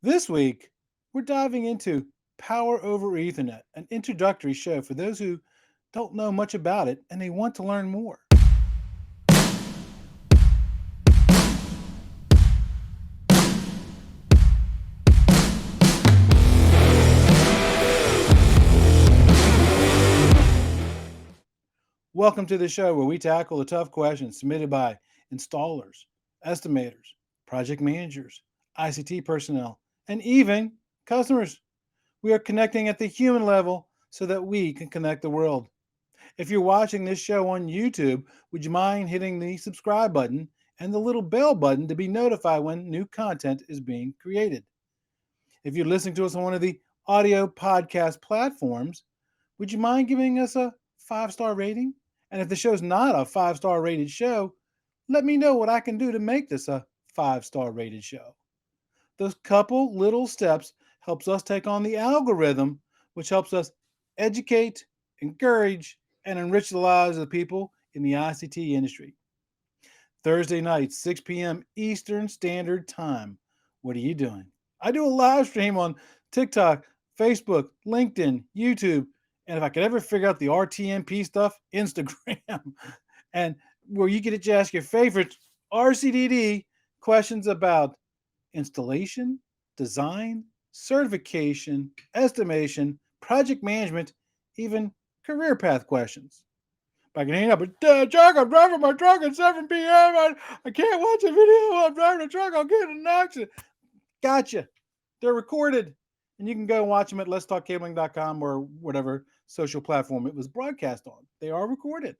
This week, we're diving into Power over Ethernet, an introductory show for those who don't know much about it and they want to learn more. Welcome to the show where we tackle the tough questions submitted by installers, estimators, project managers, ICT personnel, and even customers. We are connecting at the human level so that we can connect the world. If you're watching this show on YouTube, would you mind hitting the subscribe button and the little bell button to be notified when new content is being created? If you're listening to us on one of the audio podcast platforms, would you mind giving us a 5-star rating? And if the show's not a 5-star rated show, let me know what I can do to make this a 5-star rated show. Those couple little steps helps us take on the algorithm, which helps us educate, encourage, and enrich the lives of the people in the ICT industry. Thursday night, 6 p.m. Eastern Standard Time. What are you doing? I do a live stream on TikTok, Facebook, LinkedIn, YouTube, and if I could ever figure out the RTMP stuff, Instagram. And where you get to ask your favorite RCDD questions about installation, design, certification, estimation, project management, even career path questions. But I can hang up, but Chuck, I'm driving my truck at 7 p.m. I can't watch a video while I'm driving the truck. I'll get in an accident. Gotcha. They're recorded. And you can go and watch them at letstalkcabling.com or whatever social platform it was broadcast on. They are recorded.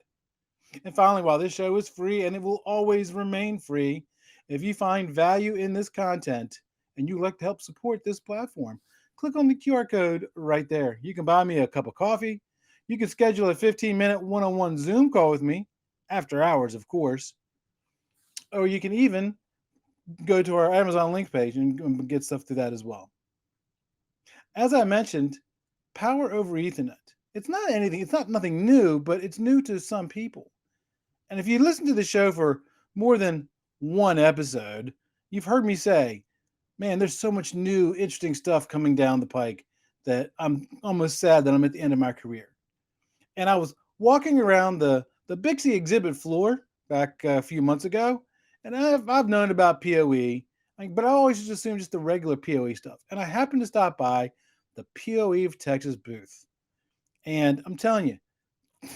And finally, while this show is free and it will always remain free, if you find value in this content and you'd like to help support this platform, click on the QR code right there. You can buy me a cup of coffee. You can schedule a 15-minute one-on-one Zoom call with me, after hours, of course. Or you can even go to our Amazon link page and get stuff through that as well. As I mentioned, power over Ethernet. It's not nothing new, but it's new to some people. And if you listen to the show for more than one episode, you've heard me say, man, there's so much new, interesting stuff coming down the pike that I'm almost sad that I'm at the end of my career. And I was walking around the Bixie exhibit floor back a few months ago, and I've known about PoE, but I always just assumed just the regular PoE stuff. And I happened to stop by the PoE of Texas booth. And I'm telling you,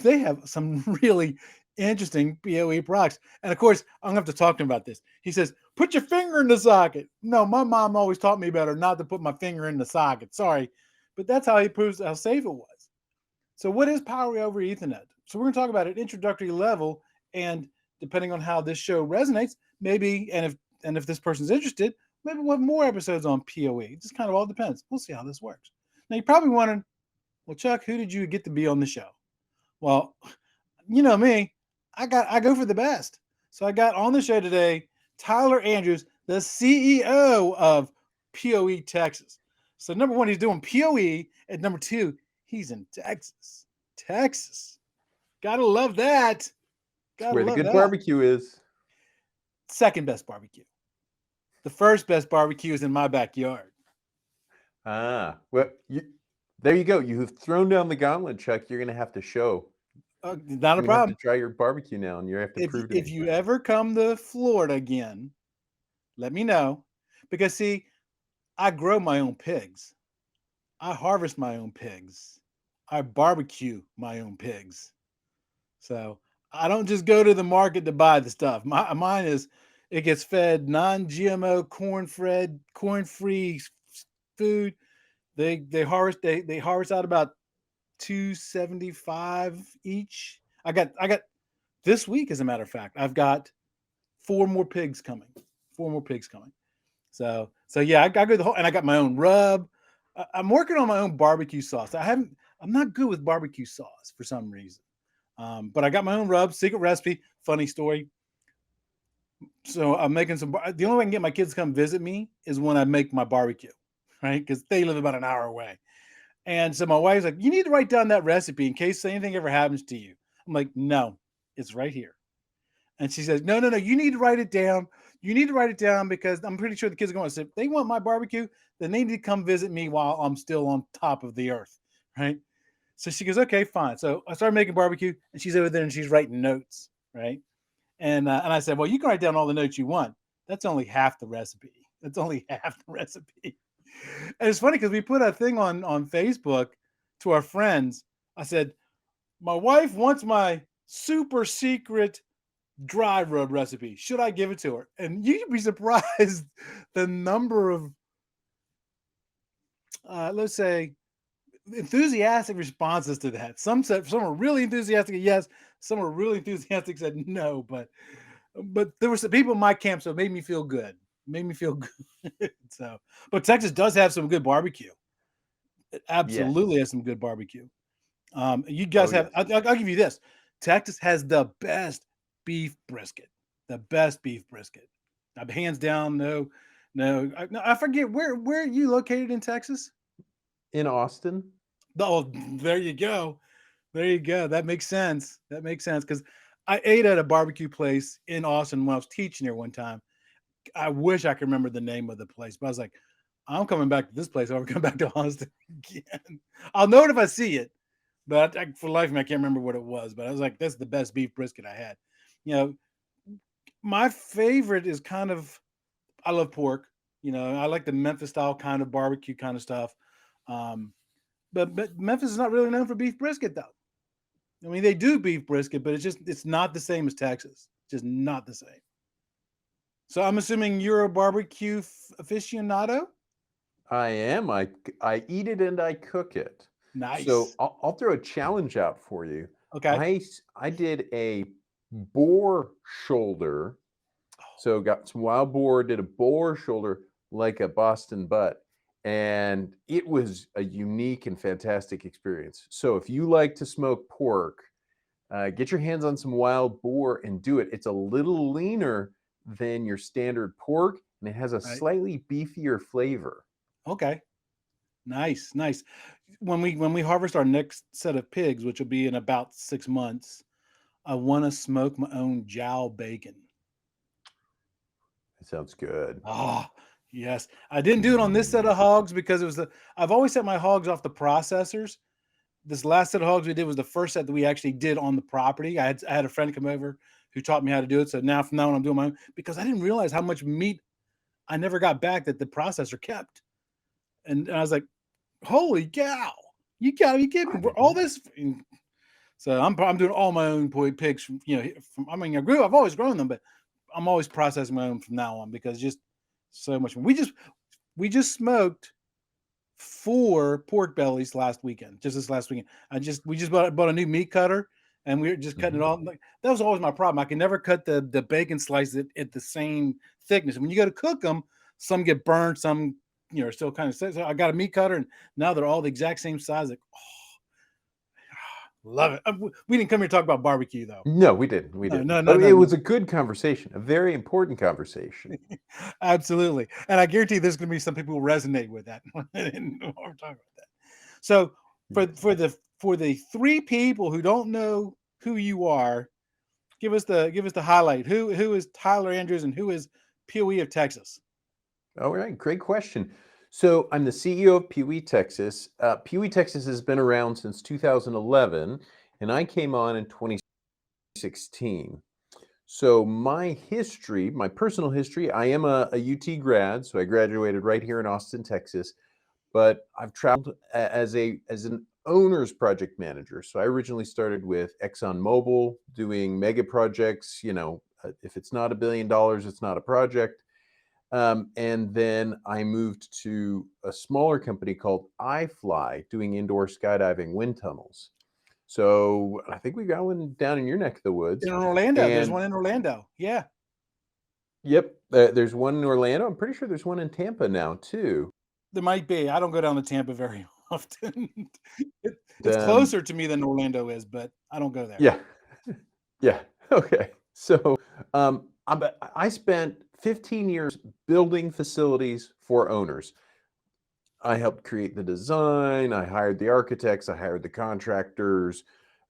they have some really interesting PoE products. And of course, I'm going to have to talk to him about this. He says, put your finger in the socket. No, my mom always taught me better not to put my finger in the socket. Sorry. But that's how he proves how safe it was. So what is power over Ethernet? So we're going to talk about it at introductory level. And depending on how this show resonates, maybe, and if this person's interested, maybe we'll have more episodes on PoE. It just kind of all depends. We'll see how this works. Now, you're probably wondering, well, Chuck, who did you get to be on the show? Well, you know me, I go for the best. So I got on the show today Tyler Andrews, the CEO of PoE Texas. So number one, he's doing PoE, and number two, he's in Texas. Texas. Gotta love that. It's Gotta where the love good that. barbecue is. Second best barbecue. The first best barbecue is in my backyard. Well, there you go. You have thrown down the gauntlet, Chuck. You're going to have to show. Not a I'm going to have to problem. try your barbecue now, and you have to If prove to if me. you ever come to Florida again, let me know. Because see, I grow my own pigs. I harvest my own pigs. I barbecue my own pigs. So I don't just go to the market to buy the stuff. Mine is it gets fed non-GMO corn-free food. They harvest out about 275 each. I got this week, as a matter of fact, I've got four more pigs coming. Four more pigs coming. So yeah, I go the whole, and I got my own rub. I'm working on my own barbecue sauce. I'm not good with barbecue sauce for some reason. But I got my own rub, secret recipe. Funny story. So I'm making some. The only way I can get my kids to come visit me is when I make my barbecue, right? Because they live about an hour away. And so my wife's like, "You need to write down that recipe in case anything ever happens to you." I'm like, "No, it's right here." And she says, "No, no, no. You need to write it down. You need to write it down because I'm pretty sure the kids are going to say, if they want my barbecue, then they need to come visit me while I'm still on top of the earth, right? So she goes, okay, fine. So I started making barbecue, and she's over there and she's writing notes, right? And I said, well, you can write down all the notes you want. That's only half the recipe. That's only half the recipe. And it's funny because we put a thing on Facebook to our friends. I said, my wife wants my super secret dry rub recipe. Should I give it to her? And you'd be surprised the number of, let's say, enthusiastic responses to that. Some said, some were really enthusiastic, yes. Some were really enthusiastic, said no. But there were some people in my camp, so it made me feel good. Made me feel good. So, but Texas does have some good barbecue. It absolutely Yes. has some good barbecue. You Oh, guys have. yes. I'll give you this. Texas has the best beef brisket. The best beef brisket. Hands down. No, no. I forget where are you located in Texas? In Austin? Oh, there you go. There you go. That makes sense. That makes sense because I ate at a barbecue place in Austin when I was teaching there one time. I wish I could remember the name of the place, but I was like, I'm coming back to this place. I'm coming back to Austin again. I'll know it if I see it, but for life of me, I can't remember what it was. But I was like, that's the best beef brisket I had. You know, my favorite is kind of, I love pork. I like the Memphis style kind of barbecue kind of stuff. Um, but Memphis is not really known for beef brisket though. I mean, they do beef brisket, but it's not the same as Texas. Just not the same. So I'm assuming you're a barbecue aficionado. I am. I eat it and I cook it. So Nice. I'll throw a challenge out for you. Okay. I did a boar shoulder. So got some wild boar, did a boar shoulder like a Boston butt, and it was a unique and fantastic experience. So if you like to smoke pork, get your hands on some wild boar and do it. It's a little leaner than your standard pork, and it has a Right. slightly beefier flavor. Okay. Nice. Nice. When we harvest our next set of pigs, which will be in about 6 months, I want to smoke my own jowl bacon. It sounds good. Ah, yes. I didn't do it on this set of hogs because I've always set my hogs off the processors. This last set of hogs we did was the first set that we actually did on the property. I had a friend come over who taught me how to do it. So now from now on I'm doing my own because I didn't realize how much meat I never got back that the processor kept. And I was like, holy cow, you gotta be kidding I me. didn't All know this. So I'm doing all my own pigs from I mean I've always grown them, but I'm always processing my own from now on because just so much. We just smoked 4 pork bellies last weekend. Just this last weekend. We just bought a new meat cutter and we were just that. cutting it Mhm. all. Like, that was always my problem. I can never cut the bacon slices at the same thickness. When you go to cook them, some get burned, some are still kind of. So I got a meat cutter and now they're all the exact same size. Like, love it. We didn't come here to talk about barbecue though. No, we didn't. We No, didn't. no, no, But no, it no. was a good conversation, a very important conversation. Absolutely. And I guarantee there's going to be some people who resonate with that. And we're talking about that. So for Yes. for the for the 3 people who don't know who you are, give us the highlight. Who is Tyler Andrews and who is PoE of Texas? All right, great question. So I'm the CEO of PoE Texas. PoE Texas has been around since 2011, and I came on in 2016. So my history, my personal history, I am a UT grad, so I graduated right here in Austin, Texas. But I've traveled as an owner's project manager. So I originally started with ExxonMobil doing mega projects. If it's not $1 billion, it's not a project. And then I moved to a smaller company called iFly doing indoor skydiving wind tunnels. So I think we got one down in your neck of the woods. In Orlando. There's And one in Orlando. Yeah. yep, there's one in Orlando. I'm pretty sure there's one in Tampa now too. There might be. I don't go down to Tampa very often. It's Um, closer to me than Orlando is, but I don't go there. yeah, yeah. Okay. So I spent 15 years building facilities for owners. I helped create the design, I hired the architects, I hired the contractors,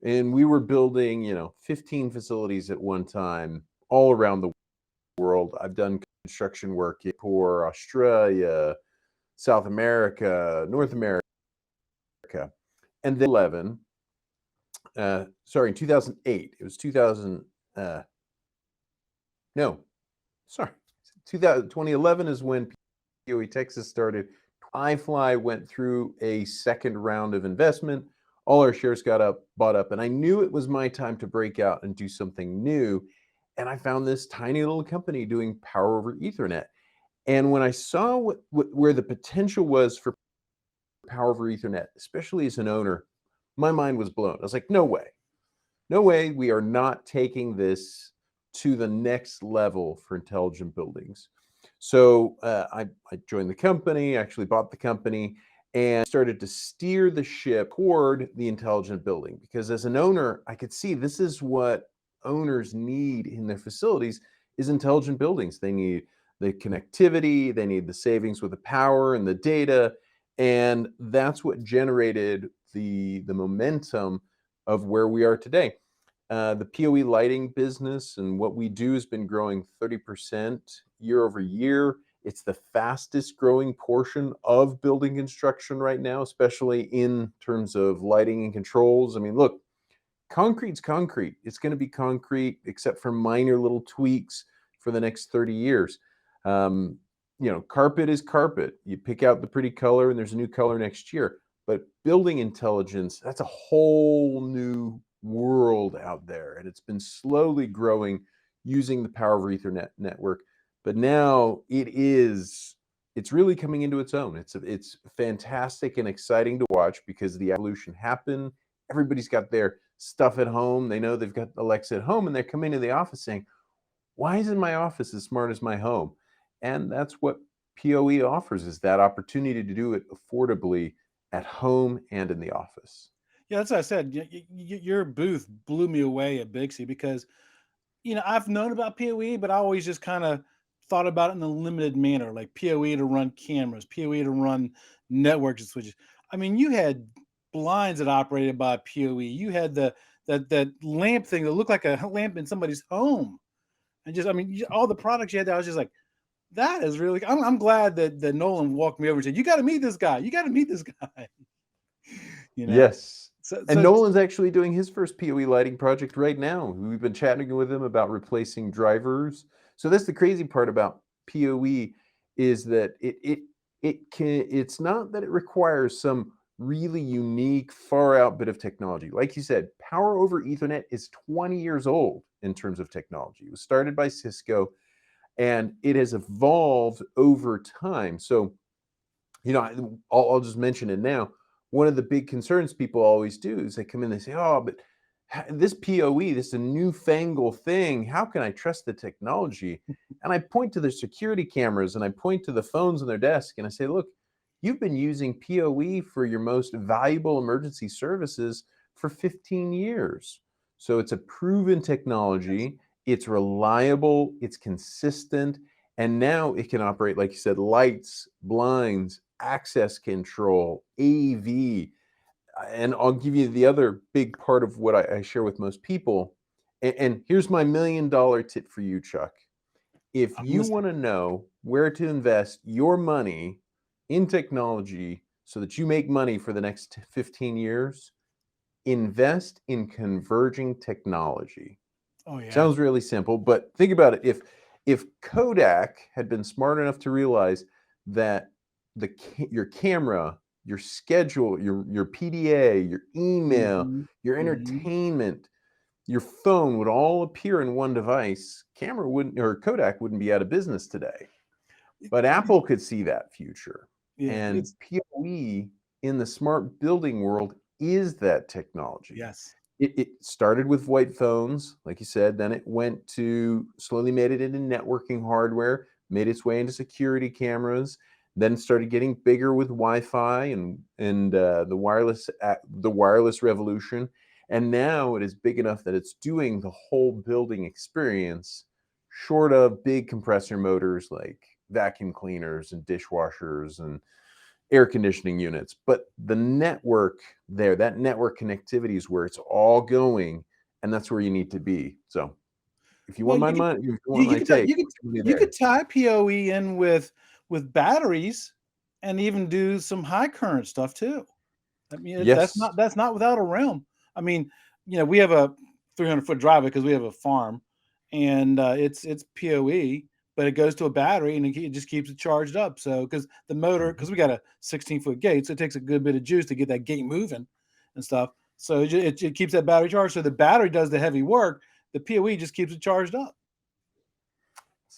and we were building, 15 facilities at one time all around the world. world. I've done construction work for Australia, South America, North America, and then 11. Sorry, in 2008. It was 2000. No, sorry, 2011 is when PoE Texas started. iFly went through a second round of investment. All our shares got bought up, and I knew it was my time to break out and do something new. And I found this tiny little company doing power over Ethernet. And when I saw where the potential was for power over Ethernet, especially as an owner, my mind was blown. I was like, no way. No way, we are not taking this to the next level for intelligent buildings. So I joined the company, actually bought the company, and started to steer the ship toward the intelligent building. Because as an owner, I could see this is what owners need in their facilities is intelligent buildings. They need the connectivity, they need the savings with the power and the data, and that's what generated the momentum of where we are today. The PoE lighting business and what we do has been growing 30% year over year. It's the fastest growing portion of building construction right now, especially in terms of lighting and controls. I mean, look, concrete's concrete. It's going to be concrete except for minor little tweaks for the next 30 years. Carpet is carpet. You pick out the pretty color and there's a new color next year. But building intelligence, that's a whole new world out there. And it's been slowly growing using the power over Ethernet network. But now it's really coming into its own. It's fantastic and exciting to watch because the evolution happened. Everybody's got their stuff at home. They know they've got Alexa at home and they're coming to the office saying, why isn't my office as smart as my home? And that's what PoE offers, is that opportunity to do it affordably at home and in the office. Yeah, that's what I said. Your booth blew me away at Bixie because, I've known about PoE, but I always just kind of thought about it in a limited manner, like PoE to run cameras, PoE to run networks and switches. I mean, you had blinds that operated by PoE. You had that lamp thing that looked like a lamp in somebody's home, and just, I mean, all the products you had there. I was just like, that is really. I'm glad that Nolan walked me over and said, "You got to meet this guy. You got to meet this guy." you know. Yes. So, And so Nolan's actually doing his first PoE lighting project right now. We've been chatting with him about replacing drivers. So that's the crazy part about PoE, is that it's not that it requires some really unique, far out bit of technology. Like you said, power over Ethernet is 20 years old in terms of technology. It was started by Cisco and it has evolved over time. So, I'll just mention it now. One of the big concerns people always do is they come in and they say, oh, but this PoE, this is a newfangled thing. How can I trust the technology? And I point to their security cameras and I point to the phones on their desk and I say, look, you've been using PoE for your most valuable emergency services for 15 years. So it's a proven technology. It's reliable. It's consistent. And now it can operate, like you said, lights, blinds, access control, AV. And I'll give you the other big part of what I share with most people. And here's my $1 million tip for you, Chuck. If I'm you listening. want to know where to invest your money in technology so that you make money for the next 15 years, invest in converging technology. Oh yeah. Sounds really simple, but think about it. If Kodak had been smart enough to realize that your camera, your schedule, your PDA, your email, Mhm. your Mhm. entertainment, your phone would all appear in one device, camera wouldn't, or Kodak wouldn't be out of business today. But Apple could see that future. Yeah. And It's PoE in the smart building world is that technology. yes. It started with white phones, like you said, then it went to slowly made it into networking hardware, made its way into security cameras, then started getting bigger with Wi-Fi and the wireless revolution. And now it is big enough that it's doing the whole building experience, short of big compressor motors like vacuum cleaners and dishwashers and air conditioning units. But the network there, that network connectivity is where it's all going, and that's where you need to be. So If you Well, want my you could money, if you you, want you my could tie- take, there's somebody you there. could tie PoE in with batteries and even do some high current stuff too. I mean, Yes. that's not without a realm. I mean, we have a 300-foot driveway because we have a farm, and it's PoE, but it goes to a battery and it just keeps it charged up. So because the motor, Mhm. because we got a 16-foot gate, so it takes a good bit of juice to get that gate moving and stuff. So it keeps that battery charged. So the battery does the heavy work. The PoE just keeps it charged up.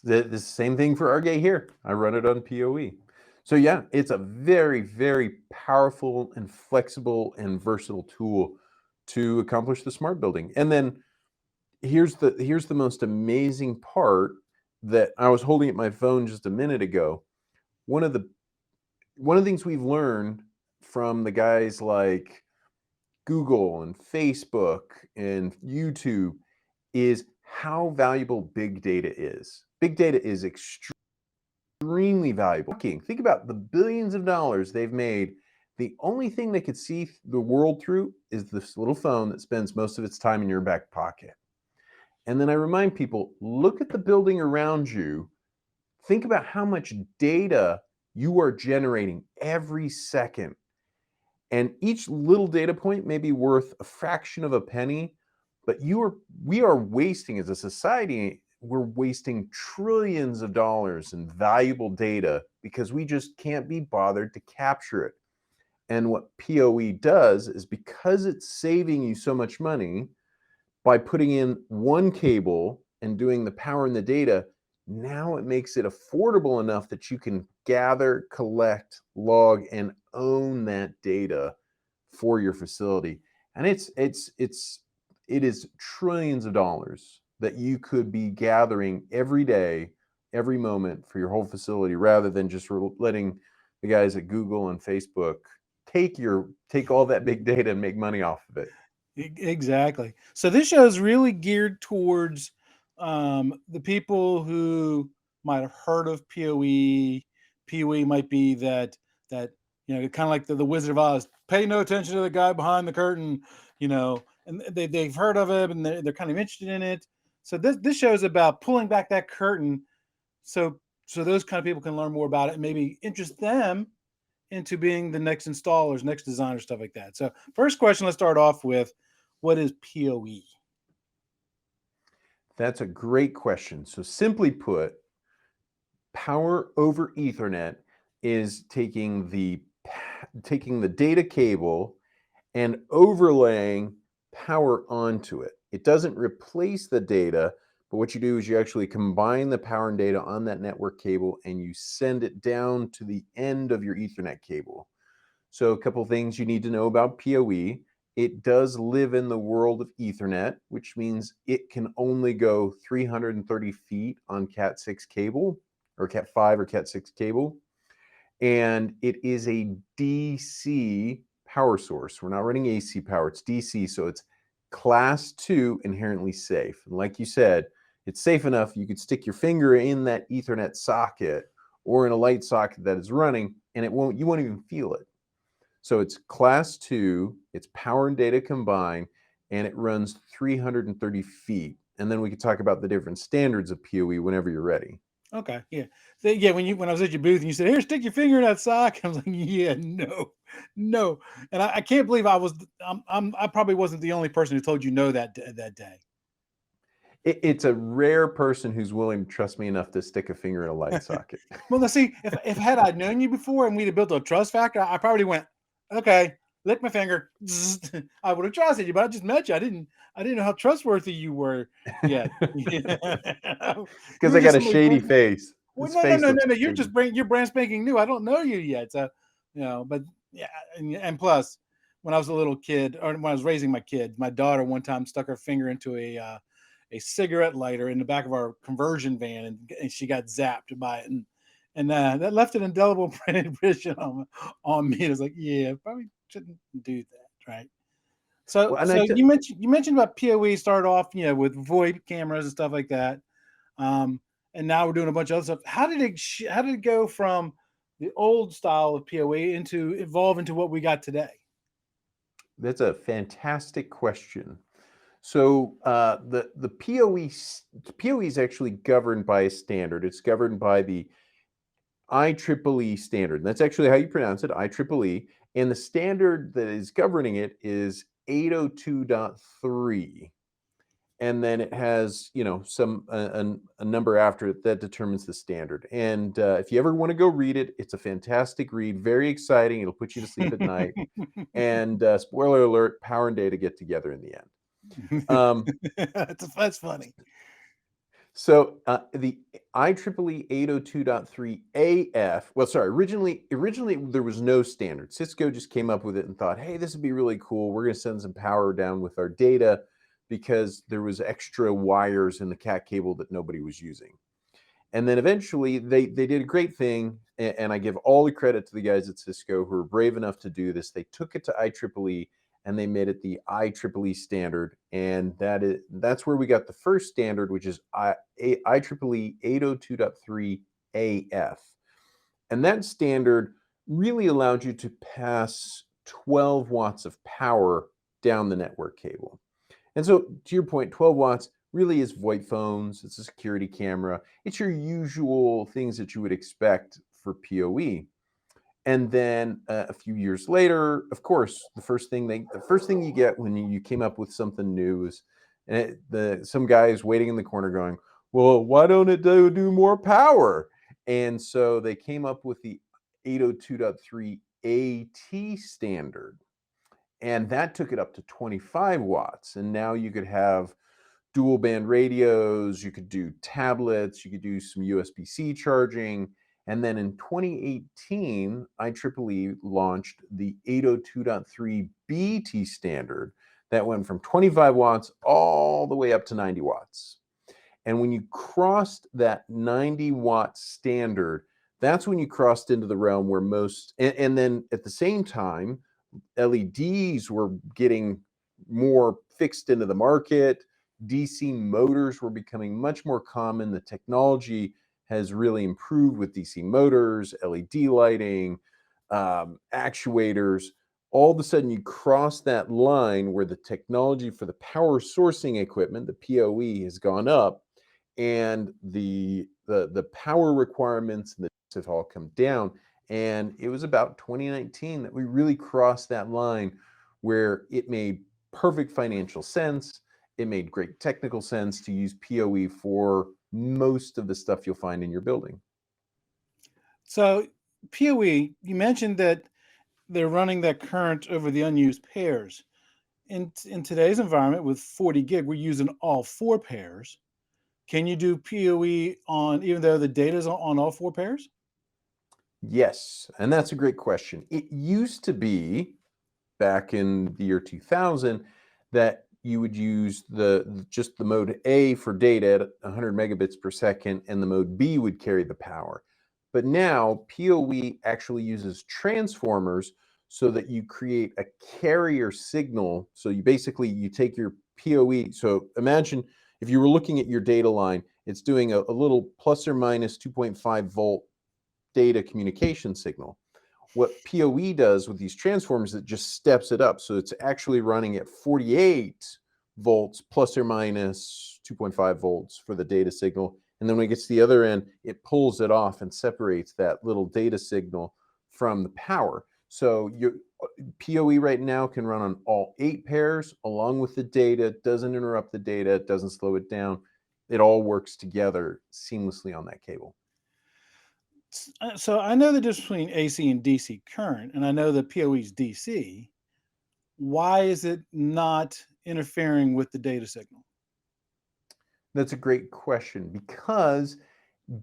The same thing for our gate here. I run it on PoE. So yeah, it's a very, very powerful and flexible and versatile tool to accomplish the smart building. And then here's the most amazing part that I was holding at my phone just a minute ago. One of the things we've learned from the guys like Google and Facebook and YouTube is how valuable big data is. Big data is extremely valuable. Think about the billions of dollars they've made. The only thing they could see the world through is this little phone that spends most of its time in your back pocket. And then I remind people, look at the building around you. Think about how much data you are generating every second. And each little data point may be worth a fraction of a penny, but we are wasting, as a society, we're wasting trillions of dollars in valuable data because we just can't be bothered to capture it. And what PoE does is, because it's saving you so much money by putting in one cable and doing the power and the data, now it makes it affordable enough that you can gather, collect, log, and own that data for your facility. And it is trillions of dollars that you could be gathering every day, every moment for your whole facility, rather than just letting the guys at Google and Facebook take all that big data and make money off of it. Exactly. So this show is really geared towards the people who might have heard of PoE. PoE might be that kind of like the Wizard of Oz. Pay no attention to the guy behind the curtain, and they've heard of it and they're kind of interested in it. So this show is about pulling back that curtain, so those kind of people can learn more about it and maybe interest them into being the next installers, next designers, stuff like that. So first question, let's start off with, what is PoE? That's a great question. So simply put, Power over Ethernet is taking the data cable and overlaying power onto it. It doesn't replace the data, but what you do is you actually combine the power and data on that network cable and you send it down to the end of your Ethernet cable. So a couple things you need to know about PoE. It does live in the world of Ethernet, which means it can only go 330 feet on Cat6 cable, or Cat5 or Cat6 cable. And it is a DC power source. We're not running AC power, it's DC, so it's class 2 inherently safe. And like you said, it's safe enough you could stick your finger in that Ethernet socket or in a light socket that is running, and you won't even feel it. So it's class 2, it's power and data combined, and it runs 330 feet. And then we could talk about the different standards of PoE whenever you're ready. Okay, yeah, yeah. When I was at your booth and you said, "Here, stick your finger in that sock," I was like, "Yeah, no, no." And I can't believe I probably wasn't the only person who told you no that day. It's a rare person who's willing to trust me enough to stick a finger in a light socket. Well, let's see, if had I known you before and we'd have built a trust factor, I probably went, okay, lick my finger. I would have trusted you, but I just met you. I didn't know how trustworthy you were yet. You Because were I just got a somebody shady brand. face. Well, This no, no, face no, no, looks no. shady. You're brand spanking new. I don't know you yet, so but yeah, and plus, when I was a little kid, or when I was raising my kid, my daughter one time stuck her finger into a cigarette lighter in the back of our conversion van, and she got zapped by it, and that left an indelible impression on me. It was like, yeah, probably shouldn't do that, right? So Well, and so you mentioned about PoE started off, with VoIP cameras and stuff like that, and now we're doing a bunch of other stuff. How did it go from the old style of PoE into evolve into what we got today? that's a fantastic question. So the PoE is actually governed by a standard. It's governed by the IEEE standard. That's actually how you pronounce it, IEEE. And the standard that is governing it is 802.3. And then it has, some a number after it that determines the standard. And if you ever want to go read it, it's a fantastic read, very exciting. It'll put you to sleep at night. And spoiler alert: power and data get together in the end. That's funny. So the IEEE 802.3 AF, well, sorry, originally there was no standard. Cisco just came up with it and thought, hey, this would be really cool. We're going to send some power down with our data because there was extra wires in the cat cable that nobody was using. And then eventually they did a great thing, and I give all the credit to the guys at Cisco who were brave enough to do this. They took it to IEEE and they made it the IEEE standard, and that's where we got the first standard, which is IEEE 802.3 AF. And that standard really allowed you to pass 12 watts of power down the network cable. And so, to your point, 12 watts really is VoIP phones, it's a security camera, it's your usual things that you would expect for PoE. And then a few years later, of course, the first thing you get when you came up with something new is some guy is waiting in the corner going, well, why don't it do more power? And so they came up with the 802.3 AT standard. And that took it up to 25 watts. And now you could have dual band radios, you could do tablets, you could do some USB-C charging. And then in 2018, IEEE launched the 802.3 BT standard that went from 25 watts all the way up to 90 watts. And when you crossed that 90 watt standard, that's when you crossed into the realm where and then at the same time, LEDs were getting more fixed into the market. DC motors were becoming much more common. The technology has really improved with DC motors, LED lighting, actuators. All of a sudden, you cross that line where the technology for the power sourcing equipment, the PoE, has gone up, and the power requirements and the have all come down. And it was about 2019 that we really crossed that line where it made perfect financial sense. It made great technical sense to use PoE for most of the stuff you'll find in your building. So, PoE, you mentioned that they're running that current over the unused pairs. In today's environment with 40 gig, we're using all four pairs. Can you do PoE on, even though the data is on all four pairs? Yes, and that's a great question. It used to be back in the year 2000 that you would use just the mode A for data at 100 megabits per second, and the mode B would carry the power. But now PoE actually uses transformers so that you create a carrier signal. So you take your PoE. So imagine if you were looking at your data line, it's doing a little plus or minus 2.5 volt data communication signal. What PoE does with these transformers, it just steps it up. So it's actually running at 48 volts plus or minus 2.5 volts for the data signal. And then when it gets to the other end, it pulls it off and separates that little data signal from the power. So your PoE right now can run on all 8 pairs along with the data, doesn't interrupt the data, doesn't slow it down. It all works together seamlessly on that cable. So I know the difference between AC and DC current, and I know that PoE is DC. Why is it not interfering with the data signal? That's a great question, because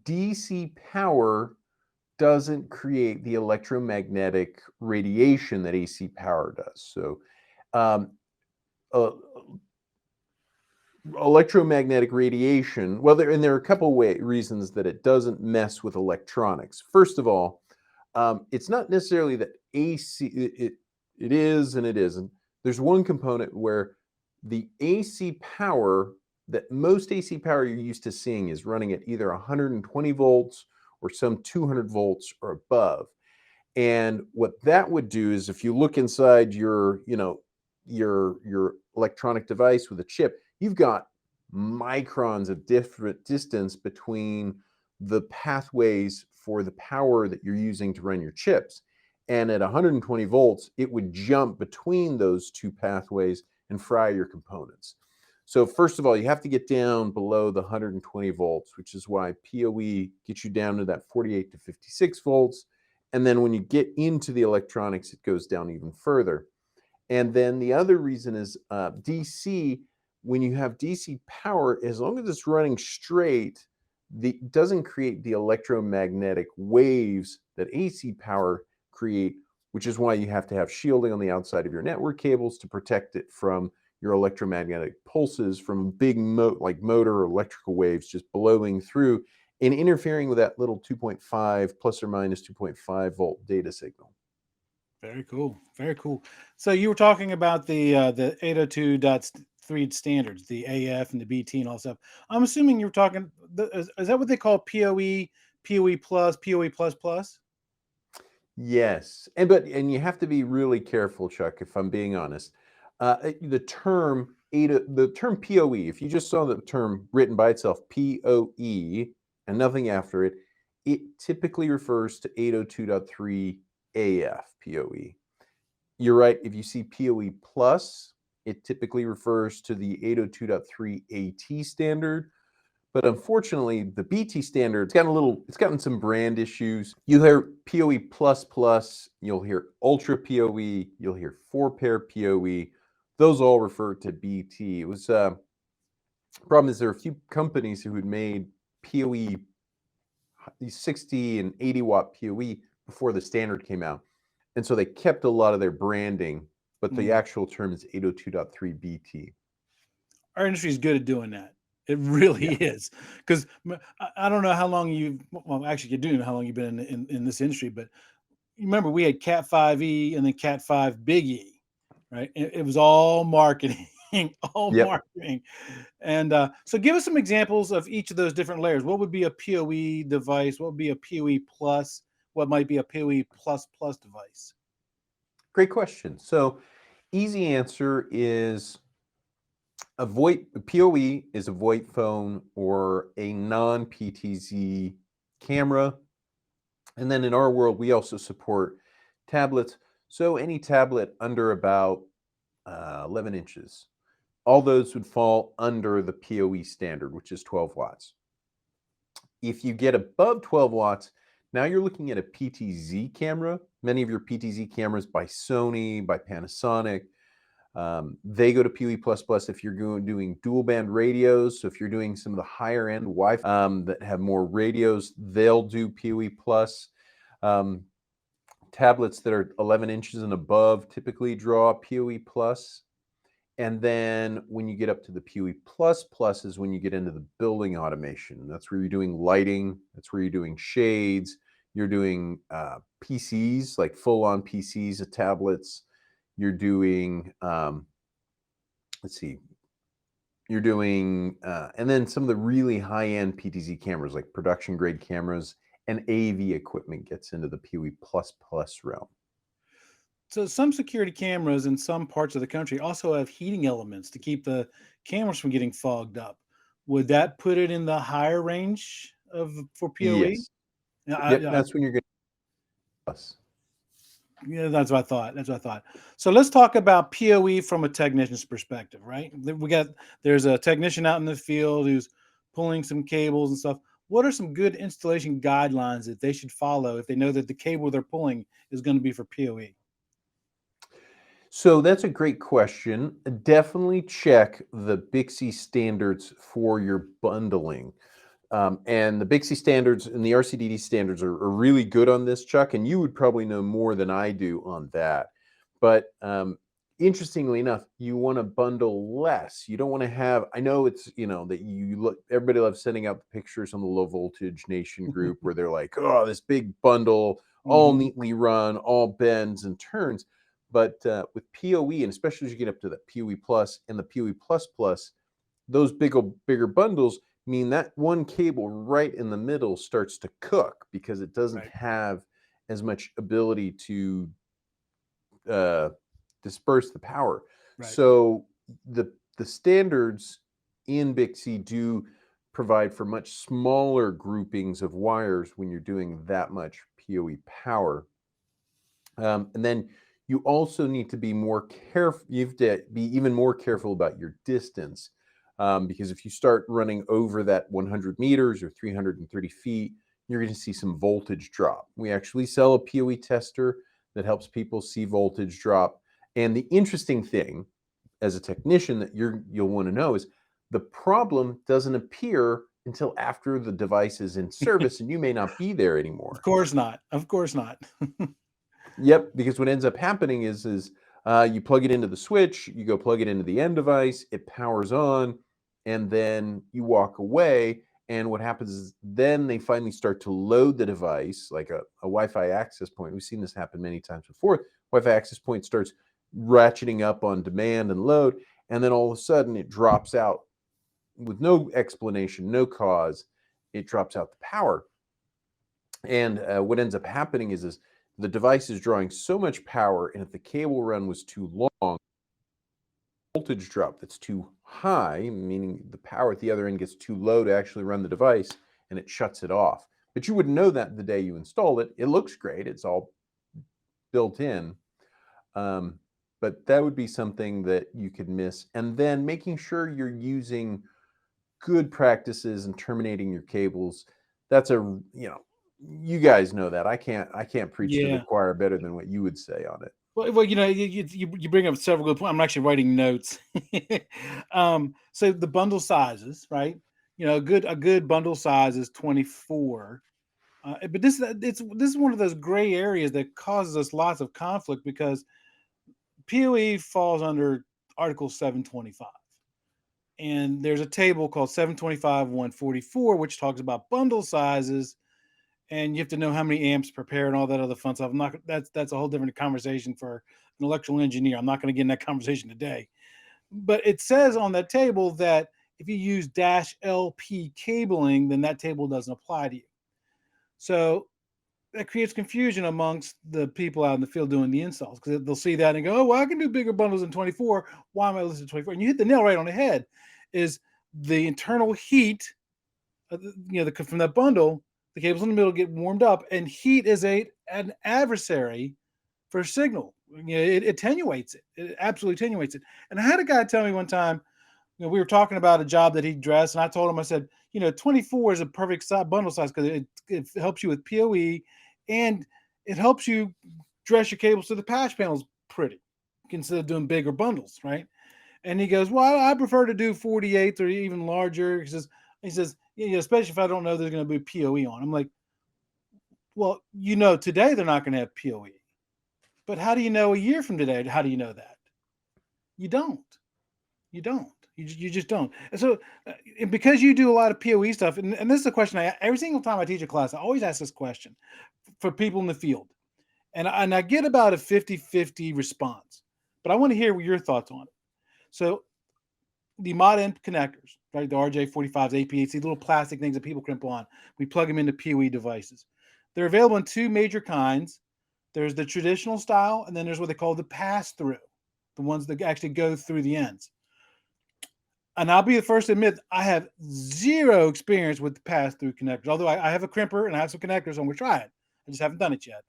DC power doesn't create the electromagnetic radiation that AC power does. So, um, uh, electromagnetic radiation, well, there are a couple reasons that it doesn't mess with electronics. First of all, it's not necessarily that AC, it is and it isn't. There's one component where the AC power, that most AC power you're used to seeing, is running at either 120 volts or some 200 volts or above. And what that would do is, if you look inside your electronic device with a chip, you've got microns of different distance between the pathways for the power that you're using to run your chips. And at 120 volts, it would jump between those two pathways and fry your components. So first of all, you have to get down below the 120 volts, which is why PoE gets you down to that 48 to 56 volts. And then when you get into the electronics, it goes down even further. And then the other reason is DC. When you have DC power, as long as it's running straight, doesn't create the electromagnetic waves that AC power create, which is why you have to have shielding on the outside of your network cables to protect it from your electromagnetic pulses from big like motor or electrical waves just blowing through and interfering with that little 2.5 plus or minus 2.5 volt data signal. Very cool. Very cool. So you were talking about the 802.3 standards, the AF and the BT and all that stuff. I'm assuming you were talking. Is that what they call PoE, PoE plus, PoE plus plus? Yes, and you have to be really careful, Chuck. If I'm being honest, the term PoE. If you just saw the term written by itself, PoE, and nothing after it, it typically refers to 802.3 AF PoE. You're right. If you see PoE plus, it typically refers to the 802.3 AT standard. But unfortunately, the BT standard, it's gotten some brand issues. You hear PoE plus plus, you'll hear Ultra PoE, you'll hear 4-pair PoE. Those all refer to BT. It was problem is there are a few companies who had made PoE 60 and 80 watt PoE before the standard came out. And so they kept a lot of their branding, but the actual term is 802.3 BT. Our industry is good at doing that. It really Yeah. is. Because I don't know how long actually, you do know how long you've been in this industry, but remember we had Cat 5e and then Cat 5 Big E, right? It was all marketing, all Yep. marketing. And so give us some examples of each of those different layers. What would be a PoE device? What would be a PoE plus? What might be a PoE plus plus device? Great question. So easy answer is PoE is a VoIP phone or a non-PTZ camera. And then in our world, we also support tablets. So any tablet under about 11 inches, all those would fall under the PoE standard, which is 12 watts. If you get above 12 watts, now you're looking at a PTZ camera. Many of your PTZ cameras by Sony, by Panasonic, they go to PoE plus plus if you're doing dual band radios. So if you're doing some of the higher end Wi-Fi that have more radios, they'll do PoE plus. Tablets that are 11 inches and above typically draw PoE plus. And then when you get up to the PoE plus plus is when you get into the building automation. That's where you're doing lighting. That's where you're doing shades. You're doing PCs, like full-on PCs of tablets. You're doing, let's see, you're doing, and then some of the really high-end PTZ cameras, like production-grade cameras and AV equipment gets into the PoE plus plus realm. So some security cameras in some parts of the country also have heating elements to keep the cameras from getting fogged up. Would that put it in the higher range for PoE? Yes. Yeah, Yep, that's when you're getting plus. yeah, that's what I thought. That's what I thought. So let's talk about PoE from a technician's perspective, right? There's a technician out in the field who's pulling some cables and stuff. What are some good installation guidelines that they should follow if they know that the cable they're pulling is going to be for PoE? So that's a great question. Definitely check the BICSI standards for your bundling. And the BICSI standards and the RCDD standards are really good on this, Chuck, and you would probably know more than I do on that. But interestingly enough, you want to bundle less. You don't want to have, I know it's, that you look, everybody loves sending out the pictures on the Low Voltage Nation group where they're like, oh, this big bundle, all neatly run, all bends and turns. But with PoE, and especially as you get up to the PoE Plus and the PoE Plus Plus, those bigger bundles mean that one cable right in the middle starts to cook because it doesn't have as much ability to disperse the power. Right. So the standards in BICSI do provide for much smaller groupings of wires when you're doing that much PoE power. And then you also need to be more careful. You have to be even more careful about your distance, because if you start running over that 100 meters or 330 feet, you're going to see some voltage drop. We actually sell a PoE tester that helps people see voltage drop. And the interesting thing, as a technician, that you'll want to know is the problem doesn't appear until after the device is in service, and you may not be there anymore. Of course not. Of course not. Yep, because what ends up happening is you plug it into the switch, you go plug it into the end device, it powers on, and then you walk away. And what happens is then they finally start to load the device, like a Wi-Fi access point. We've seen this happen many times before. Wi-Fi access point starts ratcheting up on demand and load, and then all of a sudden it drops out with no explanation, no cause. It drops out the power. And what ends up happening is the device is drawing so much power, and if the cable run was too long, voltage drop that's too high, meaning the power at the other end gets too low to actually run the device, and it shuts it off. But you wouldn't know that the day you install it. It looks great. It's all built in. But that would be something that you could miss. And then making sure you're using good practices and terminating your cables. That's you guys know that. I can't preach to the choir better than what you would say on it. Well, you bring up several good points. I'm actually writing notes. So the bundle sizes, right? A good bundle size is 24. But this is one of those gray areas that causes us lots of conflict, because PoE falls under Article 725. And there's a table called 725-144, which talks about bundle sizes, and you have to know how many amps per pair and all that other fun stuff. That's a whole different conversation for an electrical engineer. I'm not going to get in that conversation today. But it says on that table that if you use -LP cabling, then that table doesn't apply to you. So that creates confusion amongst the people out in the field doing the installs, because they'll see that and go, "Oh, well, I can do bigger bundles than 24. Why am I listening to 24?" And you hit the nail right on the head. Is the internal heat, from that bundle, the cables in the middle get warmed up, and heat is an adversary for signal. It attenuates it. It absolutely attenuates it. And I had a guy tell me one time, we were talking about a job that he dressed, and I told him, I said, 24 is a perfect bundle size, because it helps you with PoE, and it helps you dress your cables so the patch panel's pretty instead of doing bigger bundles, right? And he goes, "Well, I prefer to do 48 or even larger." He says, especially if I don't know there's going to be PoE on. I'm like, well, today they're not going to have PoE. But how do you know a year from today? How do you know that? You don't. You just don't. And so, because you do a lot of PoE stuff, and this is a question every single time I teach a class, I always ask this question for people in the field. And I get about a 50-50 response. But I want to hear your thoughts on it. So the mod end connectors, right? The RJ45s, APHC, little plastic things that people crimp on. We plug them into PoE devices. They're available in two major kinds. There's the traditional style, and then there's what they call the pass-through, the ones that actually go through the ends. And I'll be the first to admit, I have zero experience with the pass-through connectors. Although I have a crimper and I have some connectors, so I'm going to try it. I just haven't done it yet.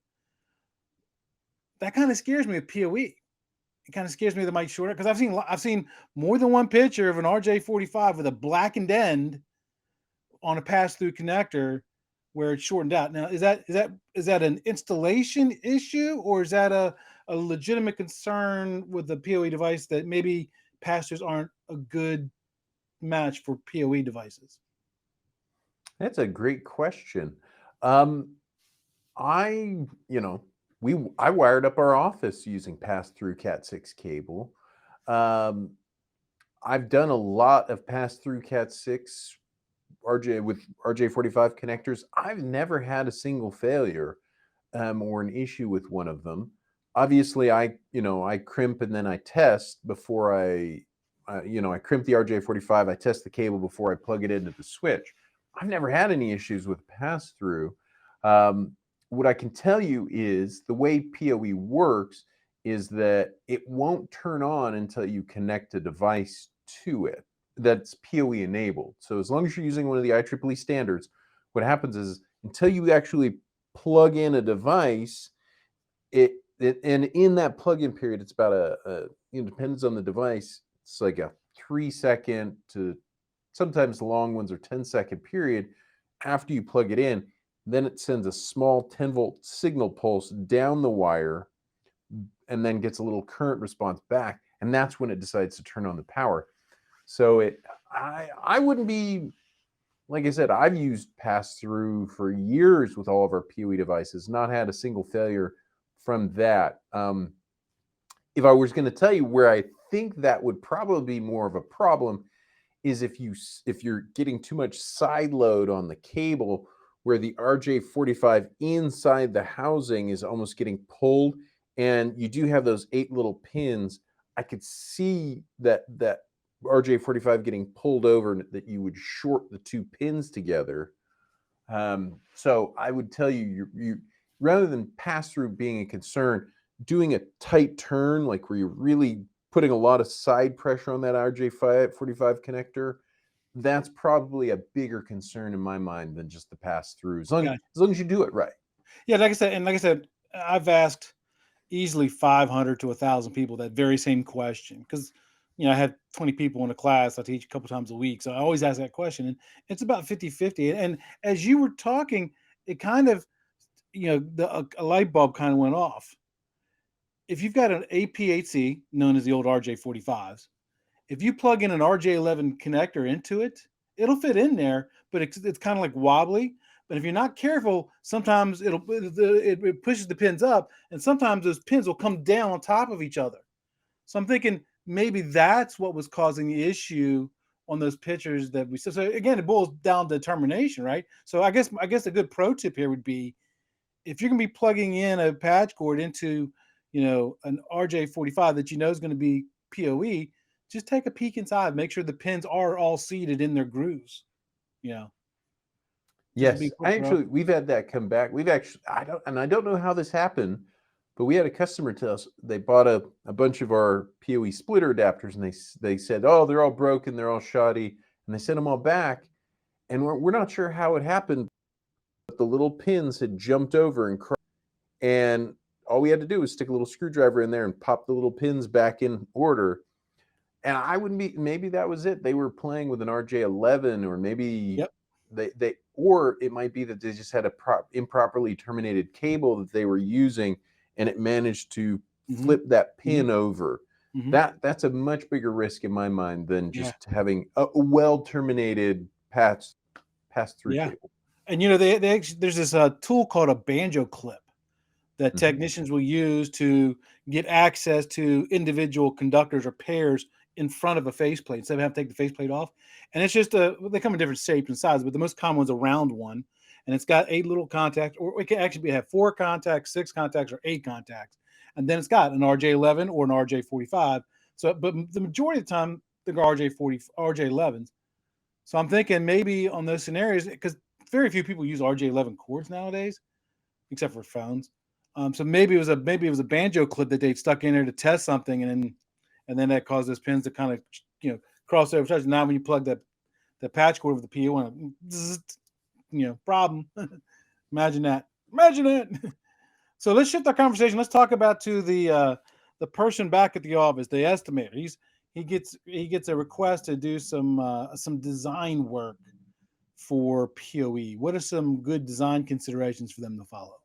That kind of scares me with PoE. It kind of scares me that might short it, because I've seen more than one picture of an RJ45 with a blackened end on a pass-through connector where it's shortened out. Now, is that an installation issue, or is that a legitimate concern with the PoE device that maybe pass-throughs aren't a good match for PoE devices? That's a great question. I wired up our office using pass-through Cat6 cable. I've done a lot of pass-through Cat6 with RJ45 connectors. I've never had a single failure or an issue with one of them. Obviously, I crimp and then I test before I crimp the RJ45. I test the cable before I plug it into the switch. I've never had any issues with pass-through. What I can tell you is the way PoE works is that it won't turn on until you connect a device to it that's PoE enabled. So as long as you're using one of the IEEE standards, what happens is until you actually plug in a device, and in that plug-in period, it's about it depends on the device. It's like a 3-second to sometimes the long ones are 10-second period after you plug it in. Then it sends a small 10-volt signal pulse down the wire and then gets a little current response back. And that's when it decides to turn on the power. So I wouldn't be, like I said, I've used pass-through for years with all of our PoE devices, not had a single failure from that. If I was going to tell you where I think that would probably be more of a problem is if you're getting too much side load on the cable, where the RJ45 inside the housing is almost getting pulled, and you do have those 8 little pins. I could see that RJ45 getting pulled over, that you would short the 2 pins together. So I would tell you rather than pass through being a concern, doing a tight turn, like where you're really putting a lot of side pressure on that RJ45 connector, that's probably a bigger concern in my mind than just the pass through, as long as you do it right. Yeah, like I said, I've asked easily 500 to 1,000 people that very same question, because I have 20 people in a class I teach a couple times a week, so I always ask that question, and it's about 50-50. And as you were talking, it kind of, a light bulb kind of went off. If you've got an APHC, known as the old RJ45s, if you plug in an RJ11 connector into it, it'll fit in there, but it's kind of like wobbly. But if you're not careful, sometimes it pushes the pins up, and sometimes those pins will come down on top of each other. So I'm thinking maybe that's what was causing the issue on those pictures that we saw. So again, it boils down to determination, right? So I guess a good pro tip here would be, if you're going to be plugging in a patch cord into, an RJ45 that is going to be PoE, just take a peek inside, make sure the pins are all seated in their grooves. Yes, we've had that come back. I don't know how this happened, but we had a customer tell us they bought a bunch of our PoE splitter adapters, and they said, oh, they're all broken, they're all shoddy, and they sent them all back, and we're not sure how it happened, but the little pins had jumped over and crossed, and all we had to do was stick a little screwdriver in there and pop the little pins back in order. And maybe that was it. They were playing with an RJ11, or maybe or it might be that they just had a improperly terminated cable that they were using, and it managed to flip that pin over. That's a much bigger risk in my mind than just having a well terminated pass through cable. And there's this tool called a banjo clip that technicians will use to get access to individual conductors or pairs in front of a faceplate, instead of having to take the faceplate off. And it's just they come in different shapes and sizes, but the most common one's a round one, and it's got 8 little contacts, or it can actually have 4 contacts, 6 contacts, or 8 contacts. And then it's got an RJ11 or an RJ45. So, but the majority of the time, they're RJ11s. So I'm thinking maybe on those scenarios, because very few people use RJ11 cords nowadays, except for phones. So maybe it was a banjo clip that they stuck in there to test something, and then that caused those pins to kind of cross over. Now when you plug the patch cord with the PO on, problem. Imagine that. So let's shift our conversation. Let's talk about to the person back at the office, the estimator. He gets a request to do some design work for PoE. What are some good design considerations for them to follow?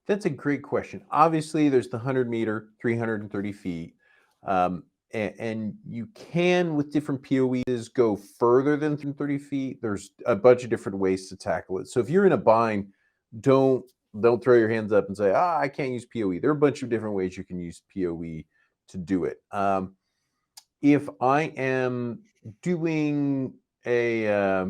That's a great question. Obviously, there's the 100 meter, 330 feet. And you can, with different PoEs, go further than 30 feet. There's a bunch of different ways to tackle it. So if you're in a bind, don't throw your hands up and say, I can't use PoE. There are a bunch of different ways you can use PoE to do it. If I'm doing a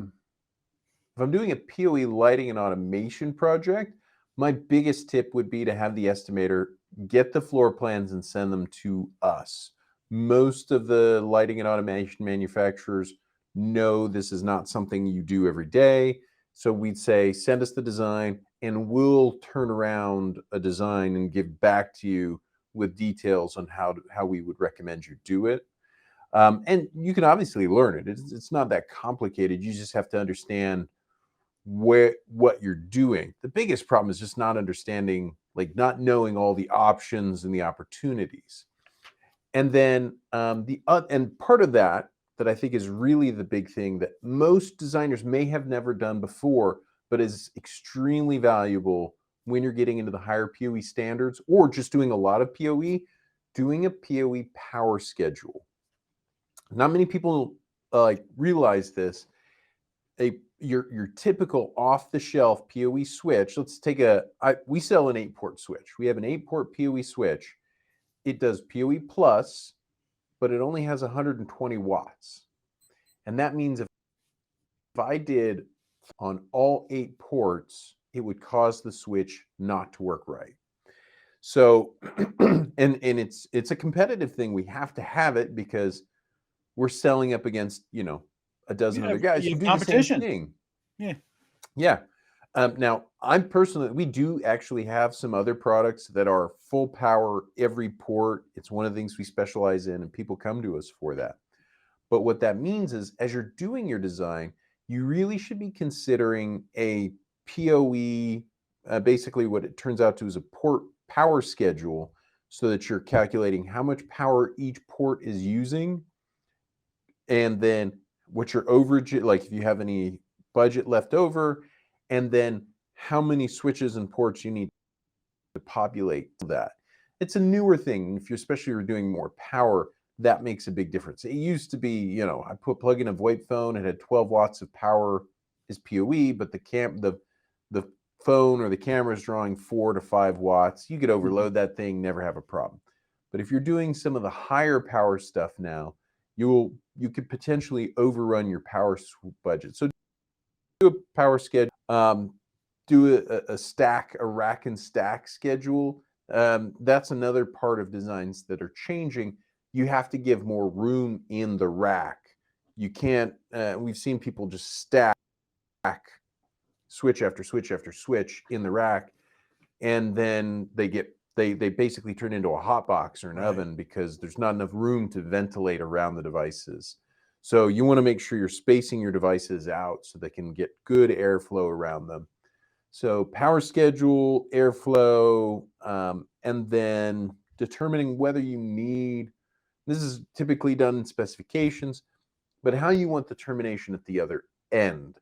PoE lighting and automation project, my biggest tip would be to have the estimator get the floor plans and send them to us. Most of the lighting and automation manufacturers know this is not something you do every day. So we'd say, send us the design and we'll turn around a design and give back to you with details on how we would recommend you do it. And you can obviously learn it. It's not that complicated. You just have to understand what you're doing. The biggest problem is just not understanding, like not knowing all the options and the opportunities. And then and part of that I think is really the big thing that most designers may have never done before, but is extremely valuable when you're getting into the higher PoE standards or just doing a lot of PoE, doing a PoE power schedule. Not many people realize this. Your typical off-the-shelf PoE switch. Let's take we sell an 8-port switch. We have an 8-port PoE switch. It does PoE plus, but it only has 120 watts. And that means if I did on all 8 ports, it would cause the switch not to work right. So, and it's a competitive thing. We have to have it because we're selling up against, a dozen other guys who do the same thing. Yeah. Now, we do actually have some other products that are full power every port. It's one of the things we specialize in, and people come to us for that. But what that means is, as you're doing your design, you really should be considering a PoE, basically what it turns out to is a port power schedule, so that you're calculating how much power each port is using, and then what your overage, like if you have any budget left over, and then how many switches and ports you need to populate that. It's a newer thing. Especially if you're doing more power, that makes a big difference. It used to be, I plug in a VoIP phone, it had 12 watts of power is PoE, but the phone or the camera is drawing 4 to 5 watts. You could overload that thing, never have a problem. But if you're doing some of the higher power stuff now, you could potentially overrun your power budget. So do a power schedule, do a rack and stack schedule. That's another part of designs that are changing. You have to give more room in the rack. You can't, we've seen people just stack switch after switch after switch in the rack, and then they basically turn into a hot box or an oven because there's not enough room to ventilate around the devices. So you want to make sure you're spacing your devices out so they can get good airflow around them. So power schedule, airflow, and then determining whether you need, this is typically done in specifications, but how you want the termination at the other end.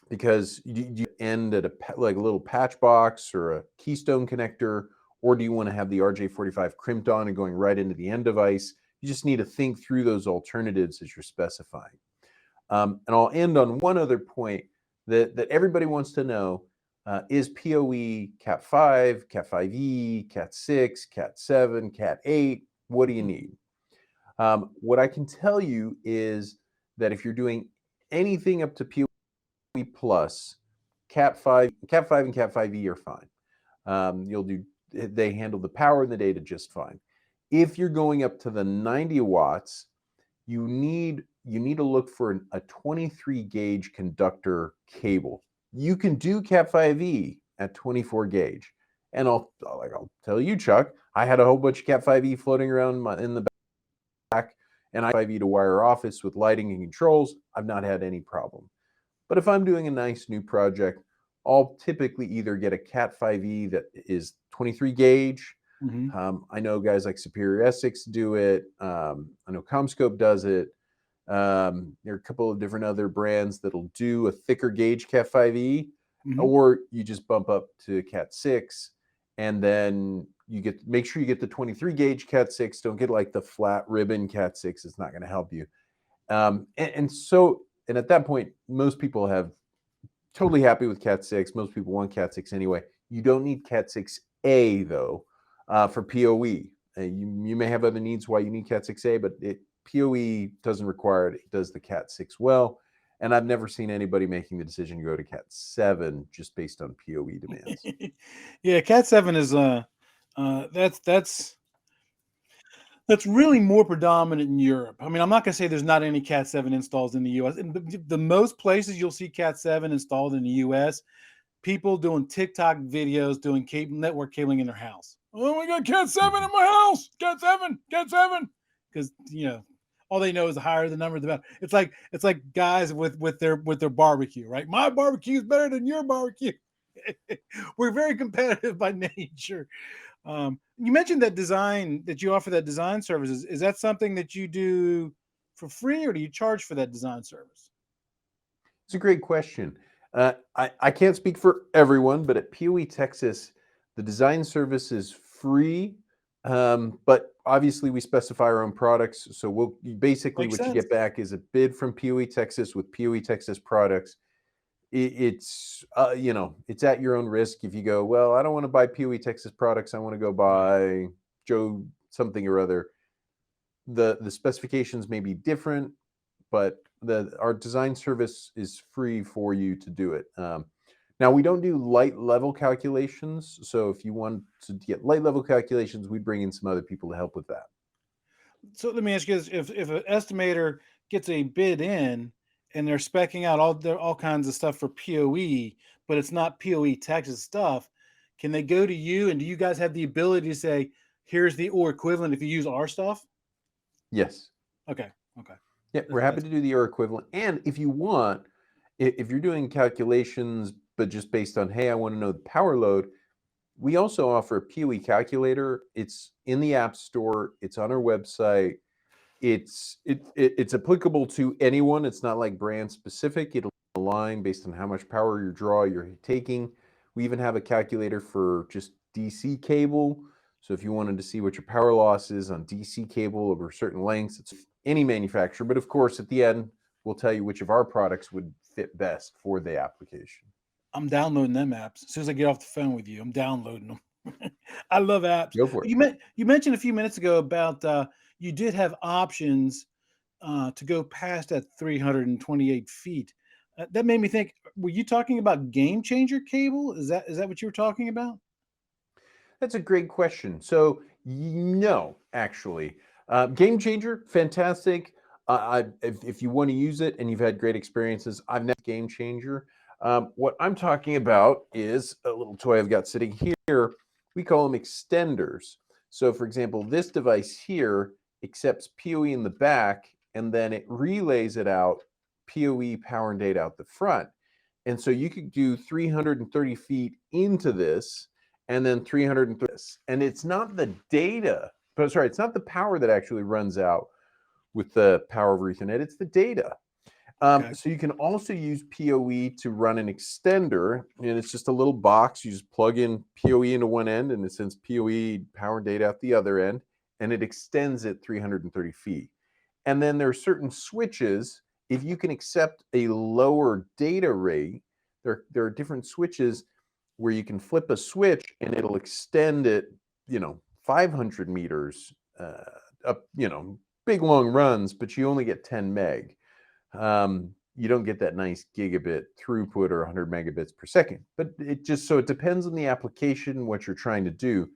Because you end at a little patch box or a keystone connector, or do you want to have the RJ45 crimped on and going right into the end device? You just need to think through those alternatives as you're specifying. And I'll end on one other point that everybody wants to know, is PoE Cat 5, Cat 5e, Cat 6, Cat 7, Cat 8? What do you need? What I can tell you is that if you're doing anything up to PoE plus, Cat 5 and Cat 5e are fine. They handle the power and the data just fine. If you're going up to the 90 watts, you need to look for a 23 gauge conductor cable. You can do Cat 5e at 24 gauge. And I'll tell you, Chuck, I had a whole bunch of Cat 5e floating around in the back, and I 5e to wire office with lighting and controls. I've not had any problem. But if I'm doing a nice new project, I'll typically either get a Cat 5e that is 23 gauge. I know guys like Superior Essex do it. I know CommScope does it. There are a couple of different other brands that'll do a thicker gauge Cat 5e, or you just bump up to Cat 6, and then make sure you get the 23 gauge Cat 6. Don't get like the flat ribbon Cat 6. It's not going to help you. And at that point, most people have totally happy with Cat 6. Most people want Cat 6 anyway. You don't need Cat 6A though for PoE. You may have other needs why you need Cat 6A, but PoE doesn't require it. It does the Cat 6 well. And I've never seen anybody making the decision to go to Cat 7 just based on PoE demands. Yeah, Cat 7 is that's really more predominant in Europe. I mean, I'm not going to say there's not any Cat 7 installs in the US. The most places you'll see Cat 7 installed in the US, people doing TikTok videos doing network cabling in their house. Oh my God, Cat 7 in my house. Cat 7, Cat 7. Because, all they know is the higher the number, the better. It's like guys with their barbecue, right? My barbecue is better than your barbecue. We're very competitive by nature. You mentioned that you offer that design services. Is that something that you do for free, or do you charge for that design service? It's a great question. I can't speak for everyone, but at PoE Texas, the design service is free, but obviously we specify our own products. So basically Makes what you sense. get back is a bid from PoE Texas with PoE Texas products. It's it's at your own risk. If you go, well, I don't want to buy PoE Texas products, I want to go Right. buy Joe something or other. The specifications may be different, but our design service is free for you to do it. Now, we don't do light level calculations. So if you want to get light level calculations, we bring in some other people to help with that. So let me ask you this: if an estimator gets a bid in and they're specing out all kinds of stuff for PoE, but it's not PoE Texas stuff, can they go to you, and do you guys have the ability to say, "Here's the or equivalent if you use our stuff"? Yes. Okay, okay, Yeah, we're happy that's to do the or equivalent. And if you want, if you're doing calculations, but just based on, hey, I want to know the power load, we also offer a PoE calculator. It's in the App Store. It's on our website. It's applicable to anyone. It's not like brand specific. It'll align based on how much power your draw you're taking. We even have a calculator for just DC cable. So if you wanted to see what your power loss is on DC cable over certain lengths, it's any manufacturer. But of course, at the end, we'll tell you which of our products would fit best for the application. I'm downloading them apps as soon as I get off the phone with you. I'm downloading them. I love apps. Go for it. You mentioned a few minutes ago about you did have options to go past that 328 feet. That made me think. Were you talking about game changer cable? Is that what you were talking about? That's a great question. So, no, actually, game changer, fantastic. If you want to use it and you've had great experiences, I've never game changer. What I'm talking about is a little toy I've got sitting here. We call them extenders. So, for example, this device here accepts PoE in the back, and then it relays it out PoE power and data out the front. And so you could do 330 feet into this and then 330. And it's not the data, but sorry, it's not the power that actually runs out with the power over Ethernet, it's the data. Okay. So you can also use PoE to run an extender, and it's just a little box. You just plug in PoE into one end, and it sends PoE power and data out the other end, and it extends it 330 feet. And then there are certain switches. If you can accept a lower data rate, there are different switches where you can flip a switch and it'll extend it, 500 meters up, big long runs, but you only get 10 meg. You don't get that nice gigabit throughput or 100 megabits per second. But it depends on the application, what you're trying to do.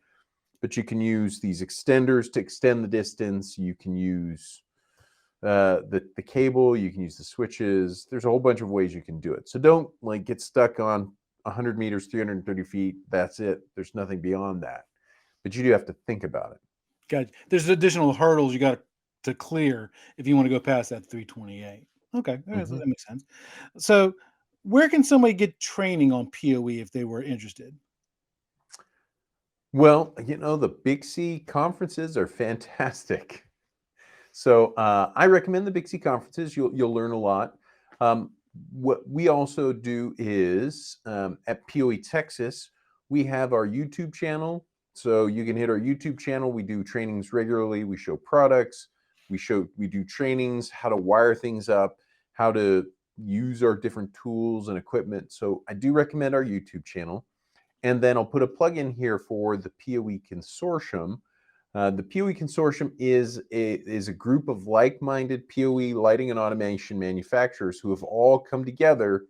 But you can use these extenders to extend the distance. You can use the cable. You can use the switches. There's a whole bunch of ways you can do it. So don't get stuck on 100 meters, 330 feet. That's it. There's nothing beyond that. But you do have to think about it. Got there's additional hurdles you got to clear if you want to go past that 328. Okay, Mm-hmm. that makes sense. So, where can somebody get training on PoE if they were interested? Well, the Big C conferences are fantastic. So I recommend the Big C conferences. You'll learn a lot. What we also do is at PoE Texas, we have our YouTube channel. So you can hit our YouTube channel. We do trainings regularly. We show products. We do trainings, how to wire things up, how to use our different tools and equipment. So I do recommend our YouTube channel. And then I'll put a plug in here for the PoE Consortium. The PoE Consortium is a group of like-minded PoE lighting and automation manufacturers who have all come together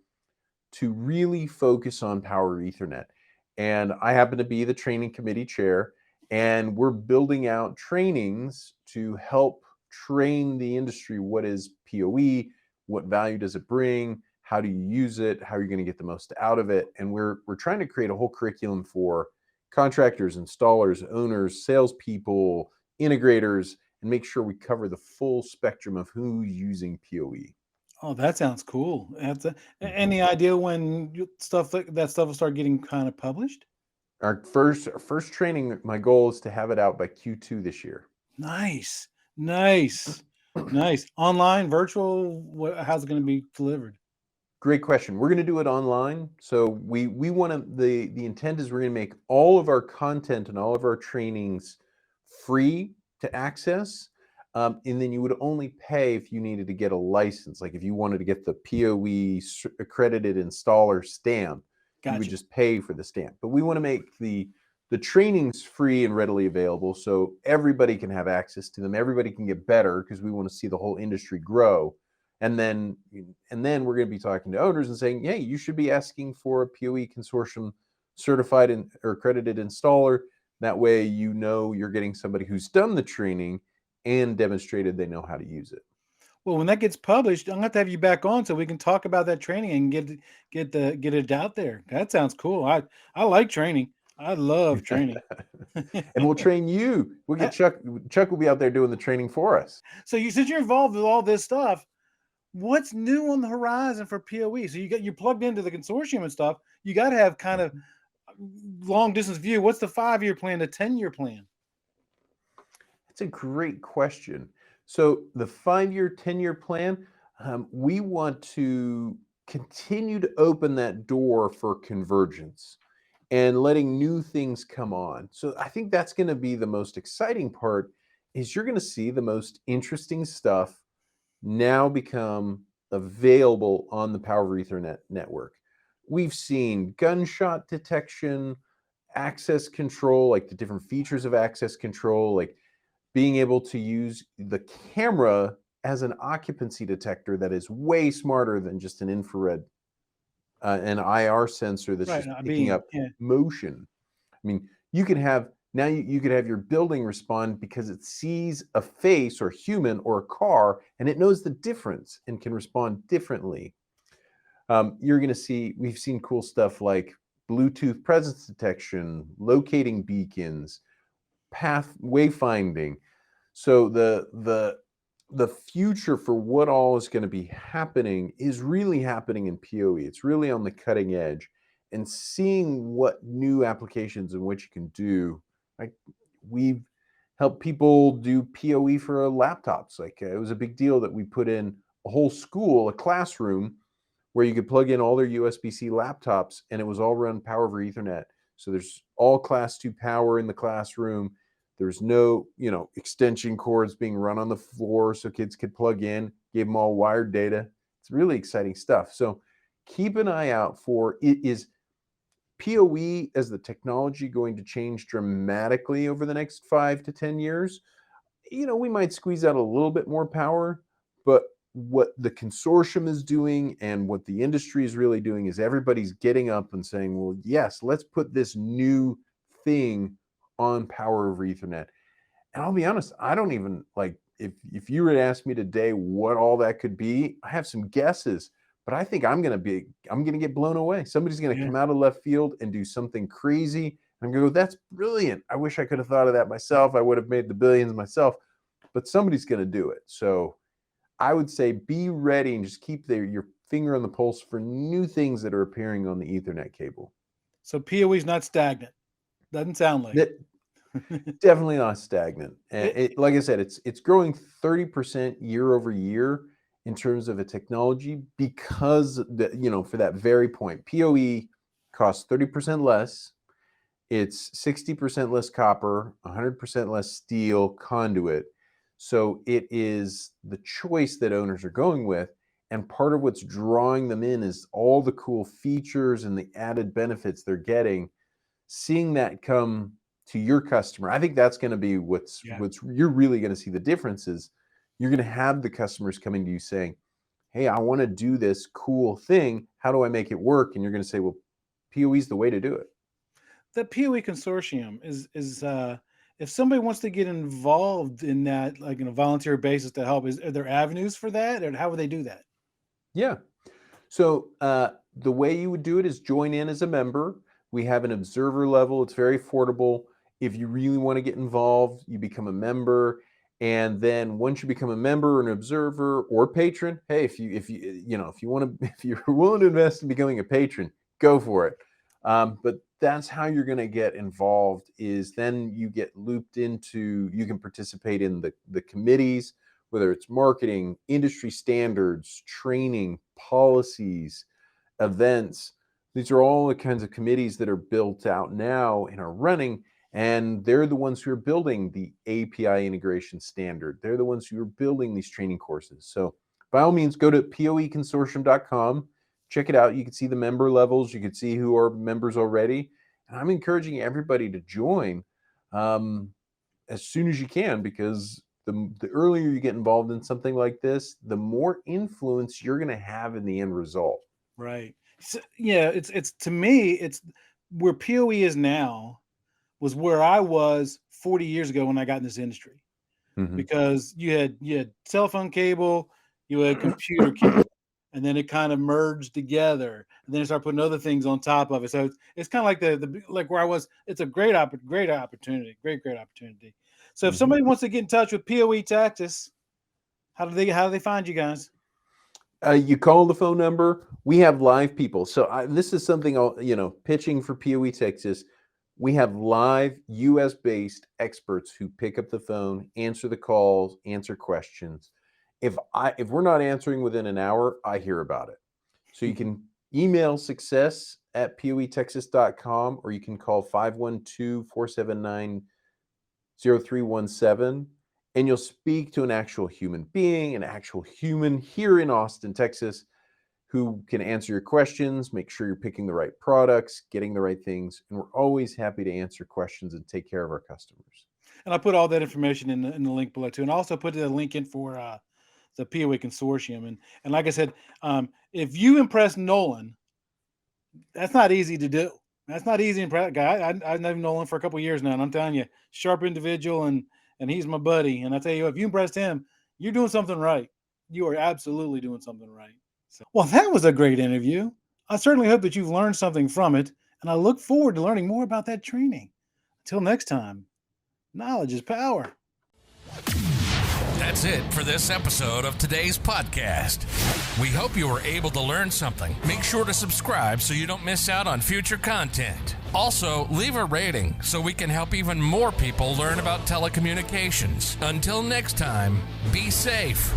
to really focus on Power Ethernet. And I happen to be the training committee chair, and we're building out trainings to help train the industry. What is PoE? What value does it bring? how do you use it, how are you going to get the most out of it. And we're trying to create a whole curriculum for contractors, installers, owners, salespeople, integrators, and make sure we cover the full spectrum of who's using PoE. Oh, that sounds cool. Mhm. Any idea when stuff like that stuff will start getting kind of published? Our first training, my goal is to have it out by Q2 this year. Nice, nice, nice. Online, virtual. How's it going to be delivered? Great question. We're going to do it online. So we want to the intent is we're going to make all of our content and all of our trainings free to access. And then you would only pay if you needed to get a license. Like if you wanted to get the PoE accredited installer stamp, you would Gotcha. just pay for the stamp. But we want to make the trainings free and readily available so everybody can have access to them. Everybody can get better because we want to see the whole industry grow. And then we're going to be talking to owners and saying, hey, you should be asking for a PoE Consortium certified or accredited installer. That way, you know you're getting somebody who's done the training and demonstrated they know how to use it. Well, when that gets published, I'm gonna have you back on so we can talk about that training and get it out there. That sounds cool. I like training. I love training. And we'll train you. We'll get Chuck. Chuck will be out there doing the training for us. So since you're involved with all this stuff, what's new on the horizon for PoE? So you're plugged into the consortium and stuff. You got to have kind of long distance view. What's the 5-year plan, the 10-year plan? That's a great question. So the 5-year, 10-year plan, we want to continue to open that door for convergence and letting new things come on. So I think that's going to be the most exciting part is you're going to see the most interesting stuff now become available on the Power over Ethernet network. We've seen gunshot detection, access control, like the different features of access control, like being able to use the camera as an occupancy detector that is way smarter than just an infrared, an IR sensor that's Right, just picking beam. up Yeah. motion. I mean, you could have now you could have your building respond because it sees a face or human or a car and it knows the difference and can respond differently. You're going to see, we've seen cool stuff like Bluetooth presence detection, locating beacons, path wayfinding. So the future for what all is going to be happening is really happening in PoE. It's really on the cutting edge, and seeing what new applications and what you can do. Like we've helped people do PoE for laptops. Like it was a big deal that we put in a whole school, a classroom where you could plug in all their USB-C laptops, and it was all run Power over Ethernet. So there's all class 2 power in the classroom. There's no, extension cords being run on the floor so kids could plug in, gave them all wired data. It's really exciting stuff. So keep an eye out for it. Is PoE as the technology going to change dramatically over the next 5 to 10 years? We might squeeze out a little bit more power, but what the consortium is doing and what the industry is really doing is everybody's getting up and saying, well, yes, let's put this new thing on Power over Ethernet. And I'll be honest, I don't even like if you were to ask me today what all that could be, I have some guesses, but I think I'm gonna get blown away. Somebody's gonna Yeah. come out of left field and do something crazy. I'm gonna go, that's brilliant. I wish I could have thought of that myself. I would have made the billions myself, but somebody's gonna do it. So I would say be ready and just keep your finger on the pulse for new things that are appearing on the Ethernet cable. So PoE is not stagnant. Doesn't sound like That it. definitely not stagnant. And it, like I said, it's growing 30% year over year in terms of a technology because for that very point, PoE costs 30% less. It's 60% less copper, 100% less steel conduit. So it is the choice that owners are going with. And part of what's drawing them in is all the cool features and the added benefits they're getting. Seeing that come to your customer, I think that's going to be what's yeah. you're really going to see the differences. You're going to have the customers coming to you saying, hey, I want to do this cool thing. How do I make it work? And you're going to say, well, PoE is the way to do it. The PoE Consortium is if somebody wants to get involved in that, like in a volunteer basis to help, are there avenues for that, and how would they do that? Yeah. So the way you would do it is join in as a member. We have an observer level. It's very affordable. If you really want to get involved, you become a member. And then once you become a member, an observer, or patron, hey, if you're willing to invest in becoming a patron, go for it. But that's how you're going to get involved. Is then you get looped into. You can participate in the committees, whether it's marketing, industry standards, training, policies, events. These are all the kinds of committees that are built out now and are running. And they're the ones who are building the API integration standard. They're the ones who are building these training courses. So by all means, go to poeconsortium.com, check it out. You can see the member levels. You can see who are members already. And I'm encouraging everybody to join as soon as you can, because the earlier you get involved in something like this, the more influence you're going to have in the end result. Right. So, yeah, it's to me, it's where PoE is now was where I was 40 years ago when I got in this industry. Mhm. Because you had cell phone cable, you had computer cable, and then it kind of merged together, and then it started putting other things on top of it. So it's kind of like the like where I was. It's a great opportunity, great opportunity. So if Mhm. somebody wants to get in touch with PoE Texas, how do they find you guys? You call the phone number. We have live people. So this is something I'll, pitching for PoE Texas. We have live US-based experts who pick up the phone, answer the calls, answer questions. If we're not answering within an hour, I hear about it. So you can email success@poetexas.com, or you can call 512-479-0317, and you'll speak to an actual human being, an actual human here in Austin, Texas, who can answer your questions, make sure you're picking the right products, getting the right things. And we're always happy to answer questions and take care of our customers. And I put all that information in the link below too, and I also put the link in for the PoE Consortium. And like I said, if you impress Nolan, that's not easy to do. That's not easy to impress. Guy, I've known Nolan for a couple of years now, and I'm telling you, sharp individual, and he's my buddy. And I tell you, if you impressed him, you're doing something right. You are absolutely doing something right. So, well, that was a great interview. I certainly hope that you've learned something from it, and I look forward to learning more about that training. Until next time, knowledge is power. That's it for this episode of today's podcast. We hope you were able to learn something. Make sure to subscribe so you don't miss out on future content. Also, leave a rating so we can help even more people learn about telecommunications. Until next time, be safe.